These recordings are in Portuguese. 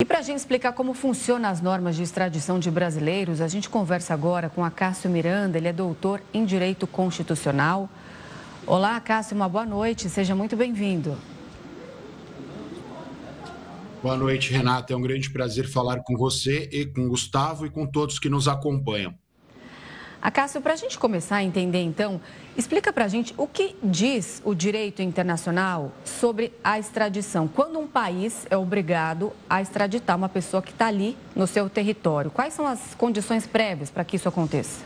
E para a gente explicar como funcionam as normas de extradição de brasileiros, a gente conversa agora com Acácio Miranda, ele é doutor em Direito Constitucional. Olá, Acácio, uma boa noite, seja muito bem-vindo. Boa noite, Renata. É um grande prazer falar com você e com o Gustavo e com todos que nos acompanham. Acácio, para a gente começar a entender, então, explica para a gente o que diz o direito internacional sobre a extradição. Quando um país é obrigado a extraditar uma pessoa que está ali no seu território, quais são as condições prévias para que isso aconteça?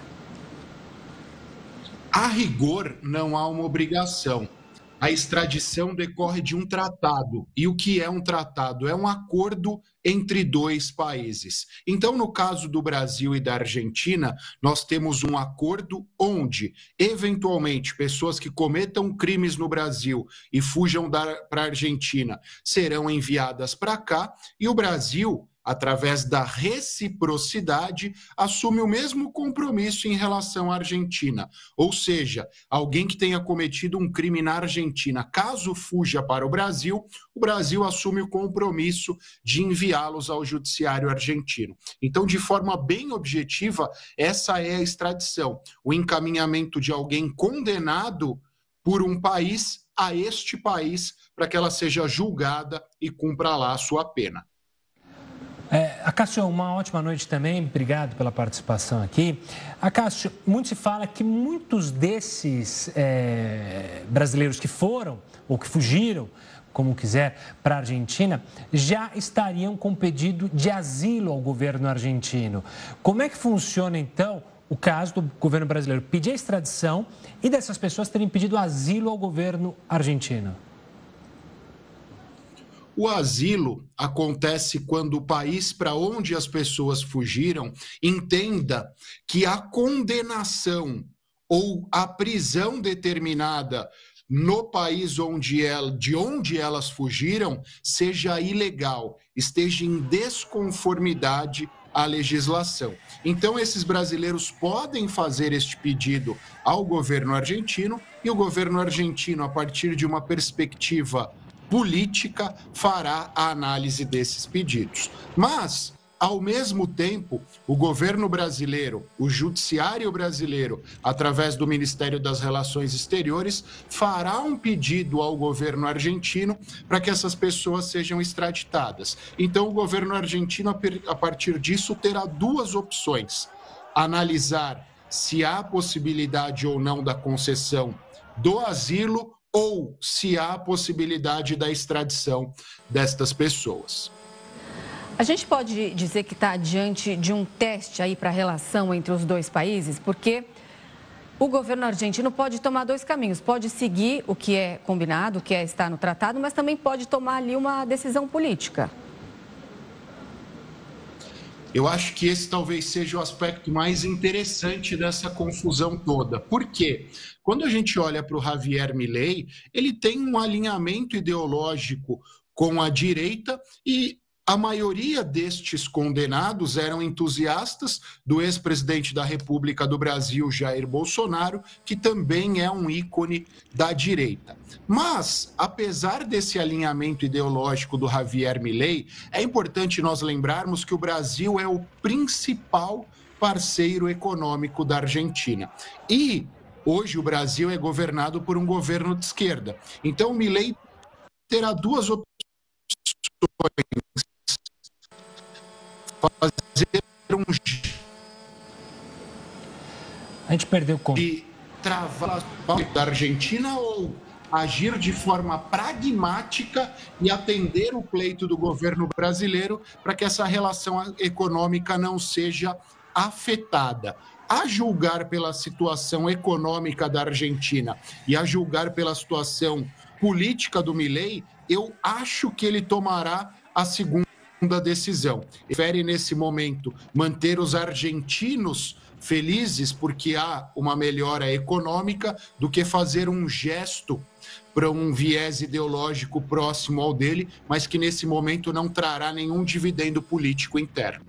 A rigor, não há uma obrigação. A extradição decorre de um tratado. E o que é um tratado? É um acordo entre dois países. Então, no caso do Brasil e da Argentina, nós temos um acordo onde, eventualmente, pessoas que cometam crimes no Brasil e fujam para a Argentina serão enviadas para cá e o Brasil, através da reciprocidade, assume o mesmo compromisso em relação à Argentina. Ou seja, alguém que tenha cometido um crime na Argentina, caso fuja para o Brasil assume o compromisso de enviá-los ao judiciário argentino. Então, de forma bem objetiva, essa é a extradição, o encaminhamento de alguém condenado por um país a este país para que ela seja julgada e cumpra lá a sua pena. Acácio, uma ótima noite também, obrigado pela participação aqui. Acácio, muito se fala que muitos desses brasileiros que foram ou que fugiram, como quiser, para a Argentina, já estariam com pedido de asilo ao governo argentino. Como é que funciona, então, o caso do governo brasileiro pedir a extradição e dessas pessoas terem pedido asilo ao governo argentino? O asilo acontece quando o país para onde as pessoas fugiram entenda que a condenação ou a prisão determinada no país de onde elas fugiram seja ilegal, esteja em desconformidade à legislação. Então, esses brasileiros podem fazer este pedido ao governo argentino e o governo argentino, a partir de uma perspectiva política, fará a análise desses pedidos. Mas, ao mesmo tempo, o governo brasileiro, o judiciário brasileiro, através do Ministério das Relações Exteriores, fará um pedido ao governo argentino para que essas pessoas sejam extraditadas. Então, o governo argentino, a partir disso, terá duas opções: analisar se há possibilidade ou não da concessão do asilo ou se há a possibilidade da extradição destas pessoas. A gente pode dizer que está diante de um teste aí para a relação entre os dois países, porque o governo argentino pode tomar dois caminhos. Pode seguir o que é combinado, o que está no tratado, mas também pode tomar ali uma decisão política. Eu acho que esse talvez seja o aspecto mais interessante dessa confusão toda. Por quê? Quando a gente olha para o Javier Milei, ele tem um alinhamento ideológico com a direita e a maioria destes condenados eram entusiastas do ex-presidente da República do Brasil, Jair Bolsonaro, que também é um ícone da direita. Mas, apesar desse alinhamento ideológico do Javier Milei, é importante nós lembrarmos que o Brasil é o principal parceiro econômico da Argentina. E hoje o Brasil é governado por um governo de esquerda. Então, o Milei terá duas opções: fazer A gente perdeu o conta. de travar da Argentina ou agir de forma pragmática e atender o pleito do governo brasileiro para que essa relação econômica não seja afetada. A julgar pela situação econômica da Argentina e a julgar pela situação política do Milei, eu acho que ele tomará a segunda decisão. Prefere, nesse momento, manter os argentinos felizes porque há uma melhora econômica do que fazer um gesto para um viés ideológico próximo ao dele, mas que nesse momento não trará nenhum dividendo político interno.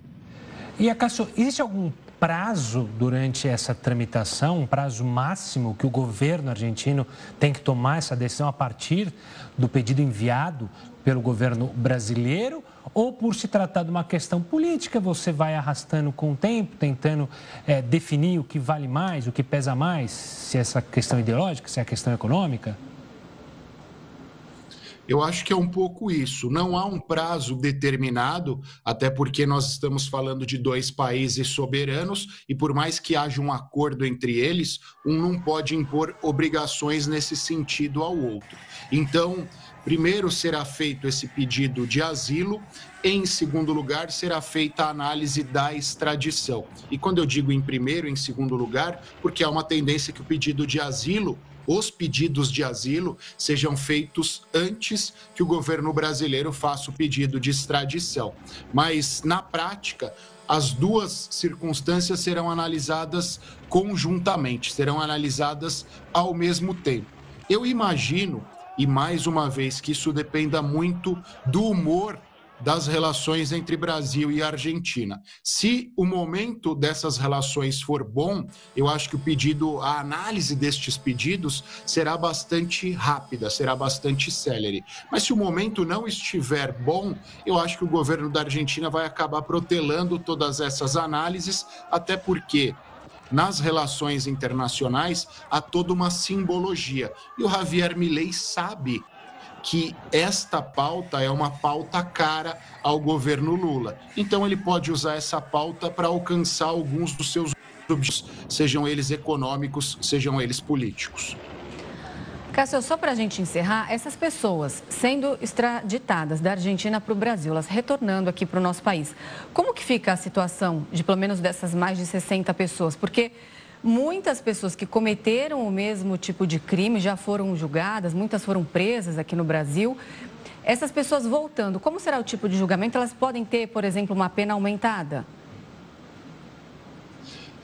E, Acácio, existe algum prazo durante essa tramitação, um prazo máximo que o governo argentino tem que tomar essa decisão a partir do pedido enviado pelo governo brasileiro? Ou por se tratar de uma questão política, você vai arrastando com o tempo, tentando definir o que vale mais, o que pesa mais, se é essa questão ideológica, se é a questão econômica? Eu acho que é um pouco isso. Não há um prazo determinado, até porque nós estamos falando de dois países soberanos e por mais que haja um acordo entre eles, um não pode impor obrigações nesse sentido ao outro. Então, primeiro será feito esse pedido de asilo, em segundo lugar será feita a análise da extradição. E quando eu digo em primeiro e em segundo lugar, porque há uma tendência que o pedido de asilo, os pedidos de asilo sejam feitos antes que o governo brasileiro faça o pedido de extradição. Mas, na prática, as duas circunstâncias serão analisadas conjuntamente, serão analisadas ao mesmo tempo. Eu imagino, e mais uma vez, que isso dependa muito do humor das relações entre Brasil e Argentina. Se o momento dessas relações for bom, eu acho que a análise destes pedidos será bastante rápida, será bastante célere. Mas se o momento não estiver bom, eu acho que o governo da Argentina vai acabar protelando todas essas análises, até porque nas relações internacionais há toda uma simbologia. E o Javier Milei sabe que esta pauta é uma pauta cara ao governo Lula. Então ele pode usar essa pauta para alcançar alguns dos seus objetivos, sejam eles econômicos, sejam eles políticos. Cássio, só para a gente encerrar, essas pessoas sendo extraditadas da Argentina para o Brasil, elas retornando aqui para o nosso país, como que fica a situação de pelo menos dessas mais de 60 pessoas? Porque muitas pessoas que cometeram o mesmo tipo de crime já foram julgadas, muitas foram presas aqui no Brasil. Essas pessoas voltando, como será o tipo de julgamento? Elas podem ter, por exemplo, uma pena aumentada?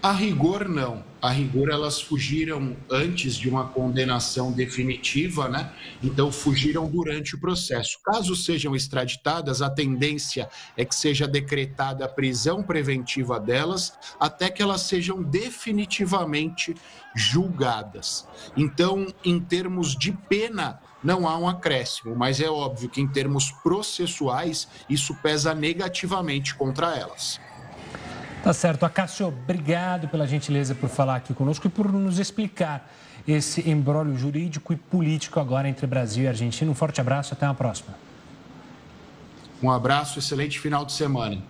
A rigor, não. A rigor, elas fugiram antes de uma condenação definitiva, né? Então, fugiram durante o processo. Caso sejam extraditadas, a tendência é que seja decretada a prisão preventiva delas até que elas sejam definitivamente julgadas. Então, em termos de pena, não há um acréscimo, mas é óbvio que em termos processuais, isso pesa negativamente contra elas. Tá certo. Cássio, obrigado pela gentileza por falar aqui conosco e por nos explicar esse imbróglio jurídico e político agora entre Brasil e Argentina. Um forte abraço, até uma próxima. Um abraço, excelente final de semana.